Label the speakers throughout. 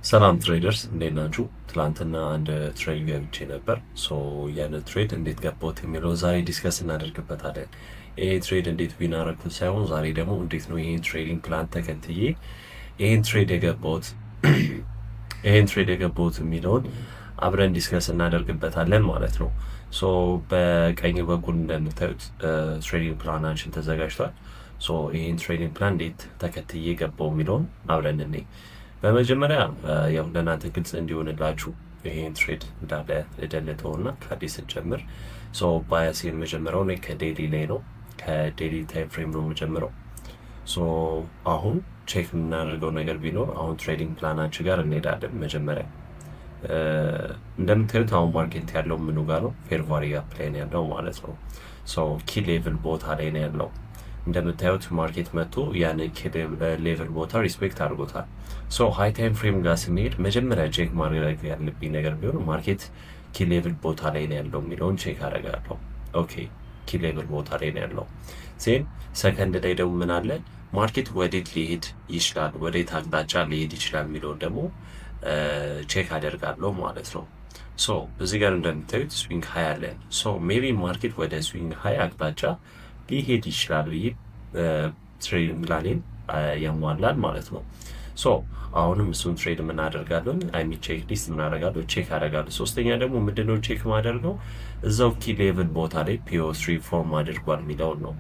Speaker 1: ሰላም ትሬደርስ እንዴት ናችሁ? ትላንትና አንድ ትሬድ ገብቼ ነበር። ያን ትሬድ እንዴት ገባሁት የሚለው ዛሬ ዲስከስ እናደርግበታለን። ይሄ ትሬድ እንዴት ዊን አደረኩት ሳይሆን ዛሬ ደግሞ እንዴት ነው ይሄን ትሬዲንግ ፕላን ተከትዬ ይሄን ትሬድ የገባሁት የሚለውን አብረን ዲስከስ እናደርግበታለን ማለት ነው። በቀኝ በኩል እንደምታዩት ትሬዲንግ ፕላናችን ተዘጋጅቷል። ይሄን ትሬዲንግ ፕላን እንዴት ተከትዬ ገባው የሚለውን አብረን እንይ። በመጀመሪያ ያው ለእናንተ ግልጽ እንዲሆንላችሁ ይሄን ትሬድ እንዳለ እደልተውና ከአዲስ እንጀምር። ባያስ የመጀመሪያው ላይ ከዴሊ ላይ ነው፣ ከዴሊ ታይም ፍሬም ነው የምጀምረው። አሁን ቼክ የምናደርገው ነገር ቢኖር አሁን ትሬዲንግ ፕላናችን ጋር እንሄዳለን። መጀመሪያ እንደምታዩት አሁን ማርኬት ያለው ምኑ ጋር ነው? ፌር ቫሪ ጋፕ ላይ ነው ያለው ማለት ነው። ኪ ሌቭል ቦታ ላይ ነው ያለው። እንደምታዩት ማርኬት መጥቶ ያንን ሌቭል ቦታ ሪስፔክት አድርጎታል። ሃይ ታይም ፍሬም ጋር ስንሄድ መጀመሪያ ቼክ ማድረግ ያለብኝ ነገር ቢሆን ማርኬት ኪ ሌቭል ቦታ ላይ ነው ያለው የሚለውን ቼክ አደርጋለሁ። ኦኬ ኪ ሌቭል ቦታ ላይ ነው ያለው። ዜን ሰከንድ ላይ ደግሞ ምን አለ? ማርኬት ወዴት ሊሄድ ይችላል፣ ወዴት አቅጣጫ ሊሄድ ይችላል የሚለውን ደግሞ ቼክ አደርጋለሁ ማለት ነው። እዚህ ጋር እንደምታዩት ስዊንግ ሀይ አለን። ሜቢ ማርኬት ወደ ስዊንግ ሀይ አቅጣጫ ሊሄድ ይችላል ብዬ ትሬድ ፕላኔን ያሟላል ማለት ነው። አሁንም እሱን ትሬድ የምናደርጋለን ቼክ ሊስት የምናደርጋለሁ ቼክ አደርጋለሁ። ሶስተኛ ደግሞ ምንድነው ቼክ ማደርገው እዛው ኪ ሌቭል ቦታ ላይ ፒኦ3 ፎርም አድርጓል የሚለውን ነው።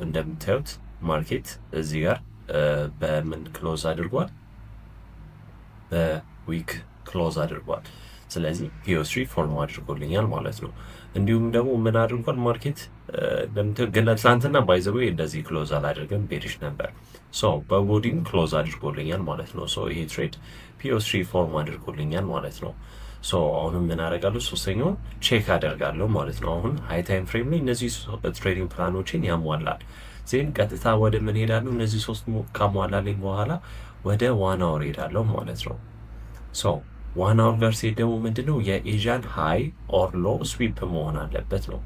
Speaker 1: እንደምታዩት ማርኬት እዚህ ጋር በምን ክሎዝ አድርጓል? በዊክ ክሎዝ አድርጓል። ስለዚህ ፒኦ3 ፎርም አድርጎልኛል ማለት ነው። እንዲሁም ደግሞ ምን አድርጓል ማርኬት ግን ትናንትና ባይዘዌ እንደዚህ ክሎዝ አላደርግም፣ ቤሪሽ ነበር። በቦዲም ክሎዝ አድርጎልኛል ማለት ነው። ይሄ ትሬድ ፒኦ3 ፎርም አድርጎልኛል ማለት ነው። አሁንም ምን አደርጋለሁ? ሶስተኛውን ቼክ አደርጋለሁ ማለት ነው። አሁን ሃይ ታይም ፍሬም ላይ እነዚህ ትሬዲንግ ፕላኖችን ያሟላል። ዜን ቀጥታ ወደ ምን ሄዳለሁ? እነዚህ ሶስት ካሟላልኝ በኋላ ወደ ዋን አወር ሄዳለሁ ማለት ነው። ዋን አወር ጋር ሴት ደግሞ ምንድነው የኤዥያን ሃይ ኦር ሎ ስዊፕ መሆን አለበት ነው።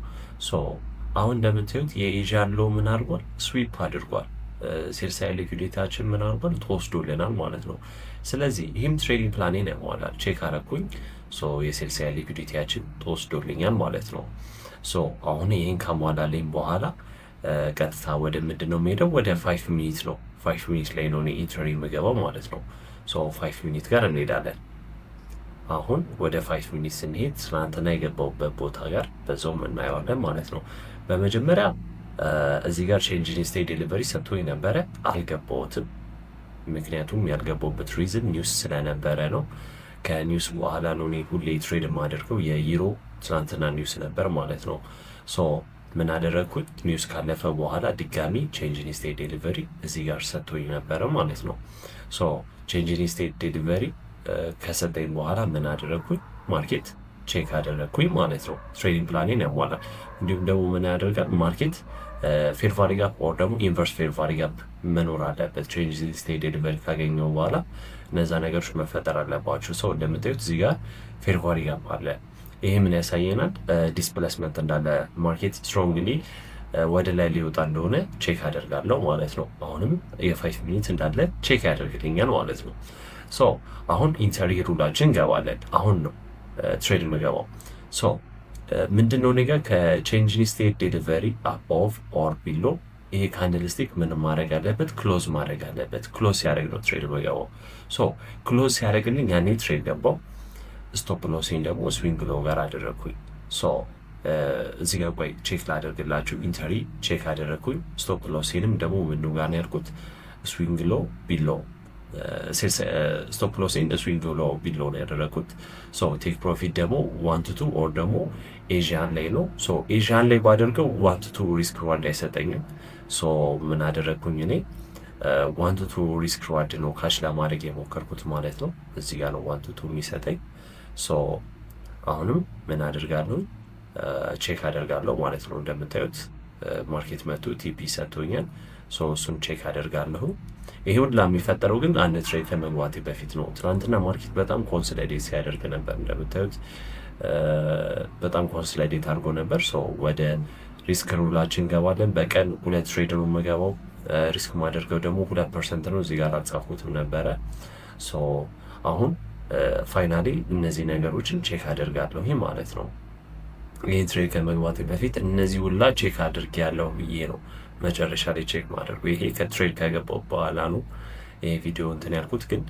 Speaker 1: አሁን እንደምታዩት የኤዥያን ሎ ምን አድርጓል? ስዊፕ አድርጓል። ሴልሳይ ሊኩዊዲቲያችን ምን አድርጓል? ተወስዶልናል ማለት ነው። ስለዚህ ይህም ትሬዲንግ ፕላኔን ያሟላል። ቼክ አረኩኝ። የሴልሳይ ሊኩዊዲቲያችን ተወስዶልኛል ማለት ነው። አሁን ይህን ካሟላልኝ በኋላ ቀጥታ ወደ ምንድን ነው የሚሄደው? ወደ 5 ሚኒት ነው። 5 ሚኒት ላይ ነው ኢንተሪ የምገባው ማለት ነው። 5 ሚኒት ጋር እንሄዳለን። አሁን ወደ 5 ሚኒት ስንሄድ ትናንትና የገባውበት ቦታ ጋር በዛውም እናየዋለን ማለት ነው። በመጀመሪያ እዚህ ጋር ቼንጅ ኢን ስቴት ዴሊቨሪ ሰጥቶ የነበረ አልገባሁትም። ምክንያቱም ያልገባውበት ሪዝን ኒውስ ስለነበረ ነው። ከኒውስ በኋላ ነው እኔ ሁሌ ትሬድ የማደርገው። የዩሮ ትናንትና ኒውስ ነበር ማለት ነው። ምን አደረግኩት? ኒውስ ካለፈ በኋላ ድጋሚ ቼንጅ ኢን ስቴት ዴሊቨሪ እዚህ ጋር ሰጥቶኝ ነበረ ማለት ነው። ቼንጅ ኢን ስቴት ዴሊቨሪ ከሰጠኝ በኋላ ምን አደረግኩኝ? ማርኬት ቼክ አደረግኩኝ ማለት ነው። ትሬዲንግ ፕላኔን ያሟላል። እንዲሁም ደግሞ ምን ያደርጋል ማርኬት ፌር ቫሪ ጋፕ ኦር ደግሞ ኢንቨርስ ፌር ቫሪ ጋፕ መኖር አለበት። ቼንጅ ኢን ስቴት ዴሊቨሪ ካገኘው በኋላ እነዛ ነገሮች መፈጠር አለባቸው። እንደምታዩት እዚህ ጋር ፌር ቫሪ ጋፕ አለ። ይሄ ምን ያሳየናል? ዲስፕሌስመንት እንዳለ ማርኬት ስትሮንግሊ ወደ ላይ ሊወጣ እንደሆነ ቼክ አደርጋለሁ ማለት ነው። አሁንም የ5 ሚኒት እንዳለ ቼክ ያደርግልኛል ማለት ነው። አሁን ኢንተሪ ሩላችን እንገባለን። አሁን ነው ትሬድ የምገባው። ምንድነው ነገር ከቼንጅ ኢን ስቴት ዴሊቨሪ አቦቭ ኦር ቢሎ ይሄ ካንድልስቲክ ምን ማድረግ አለበት? ክሎዝ ማድረግ አለበት። ክሎዝ ሲያደርግ ነው ትሬድ የምገባው። ክሎዝ ሲያደርግልኝ ያኔ ትሬድ ገባው። ስቶፕ ሎሴን ደግሞ ስዊንግ ሎ ጋር አደረግኩኝ። እዚህ ጋር ቆይ ቼክ ላደርግላችሁ። ኢንተሪ ቼክ አደረግኩኝ። ስቶፕ ሎሴንም ደግሞ ምኑ ጋር ነው ያልኩት? ስዊንግ ሎ ቢሎ ስቶፕ ሎሴን ስዊንግ ሎ ቢሎ ነው ያደረግኩት። ቴክ ፕሮፊት ደግሞ 1-2 ኦር ደግሞ ኤዥያን ላይ ነው። ኤዥያን ላይ ባደርገው 1-2 ሪስክ ሪዋርድ አይሰጠኝም። ምን አደረግኩኝ እኔ 1-2 ሪስክ ሪዋርድ ነው ካሽ ለማድረግ የሞከርኩት ማለት ነው። እዚህ ጋር ነው 1-2 የሚሰጠኝ። አሁንም ምን አደርጋለሁ? ቼክ አደርጋለሁ ማለት ነው። እንደምታዩት ማርኬት መቶ ቲፒ ሰጥቶኛል። እሱን ቼክ አደርጋለሁ። ይሄ ሁላ የሚፈጠረው ግን አንድ ትሬድ ከመግባቴ በፊት ነው። ትናንትና ማርኬት በጣም ኮንሶሊዴት ሲያደርግ ነበር። እንደምታዩት በጣም ኮንሶሊዴት አድርጎ ነበር። ወደ ሪስክ ሩላችን እንገባለን። በቀን 2 ትሬድ ነው የምገባው። ሪስክ ማደርገው ደግሞ 2% ነው። እዚህ ጋር አልጻፍኩትም ነበረ። አሁን ፋይናሊ እነዚህ ነገሮችን ቼክ አደርጋለሁ ማለት ነው። ይህ ትሬድ ከመግባቴ በፊት እነዚህ ሁላ ቼክ አድርጌ ያለው ብዬ ነው መጨረሻ ላይ ቼክ ማድረጉ። ይሄ ከትሬድ ከገባው በኋላ ነው ይሄ ቪዲዮ እንትን ያልኩት። ግን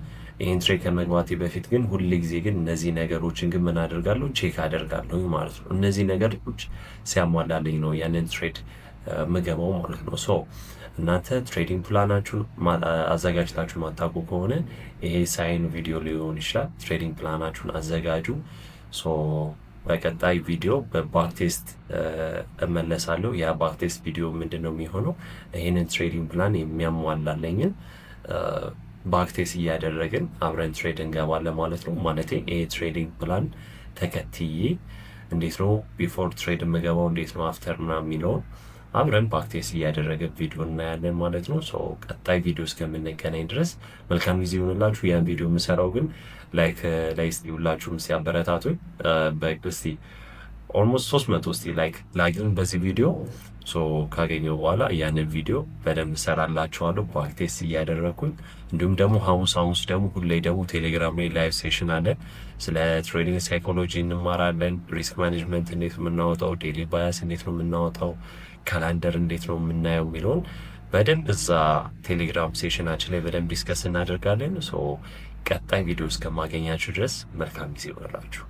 Speaker 1: ይህን ትሬድ ከመግባቴ በፊት ግን ሁል ጊዜ ግን እነዚህ ነገሮችን ግን ምን አደርጋለሁ ቼክ አደርጋለሁ ማለት ነው። እነዚህ ነገሮች ሲያሟላልኝ ነው ያንን ትሬድ ምገባው ማለት ነው። ሶ እናንተ ትሬዲንግ ፕላናችሁን አዘጋጅታችሁ ማታውቁ ከሆነ ይሄ ሳይን ቪዲዮ ሊሆን ይችላል። ትሬዲንግ ፕላናችሁን አዘጋጁ። ሶ በቀጣይ ቪዲዮ በባክቴስት እመለሳለሁ። ያ ባክቴስት ቪዲዮ ምንድን ነው የሚሆነው? ይህንን ትሬዲንግ ፕላን የሚያሟላለኝን ባክቴስት እያደረግን አብረን ትሬድ እንገባለን ማለት ነው። ማለት ይሄ ትሬዲንግ ፕላን ተከትዬ እንዴት ነው ቢፎር ትሬድ የምገባው፣ እንዴት ነው አፍተር ምናምን የሚለውን አብረን ባክቴስት እያደረግን ቪዲዮ እናያለን ማለት ነው። ቀጣይ ቪዲዮ እስከምንገናኝ ድረስ መልካም ጊዜ ይሆንላችሁ። ያን ቪዲዮ የምሰራው ግን ላይክ ላይ እስቲ ሁላችሁም ሲያበረታቱኝ በቅስቲ ኦልሞስት 300 እስቲ ላይክ ላግኝ በዚህ ቪዲዮ ካገኘው በኋላ ያንን ቪዲዮ በደንብ እሰራላችኋለሁ ባክቴስት እያደረግኩኝ። እንዲሁም ደግሞ ሐሙስ ደግሞ ሁሌ ደግሞ ቴሌግራም ላይ ላይቭ ሴሽን አለ። ስለ ትሬዲንግ ሳይኮሎጂ እንማራለን። ሪስክ ማኔጅመንት እንዴት ነው የምናወጣው፣ ዴይሊ ባያስ እንዴት ነው የምናወጣው፣ ካላንደር እንዴት ነው የምናየው የሚለውን በደንብ እዛ ቴሌግራም ሴሽናችን ላይ በደንብ ዲስከስ እናደርጋለን። ቀጣይ ቪዲዮ እስከማገኛችሁ ድረስ መልካም ጊዜ ይሆንላችሁ።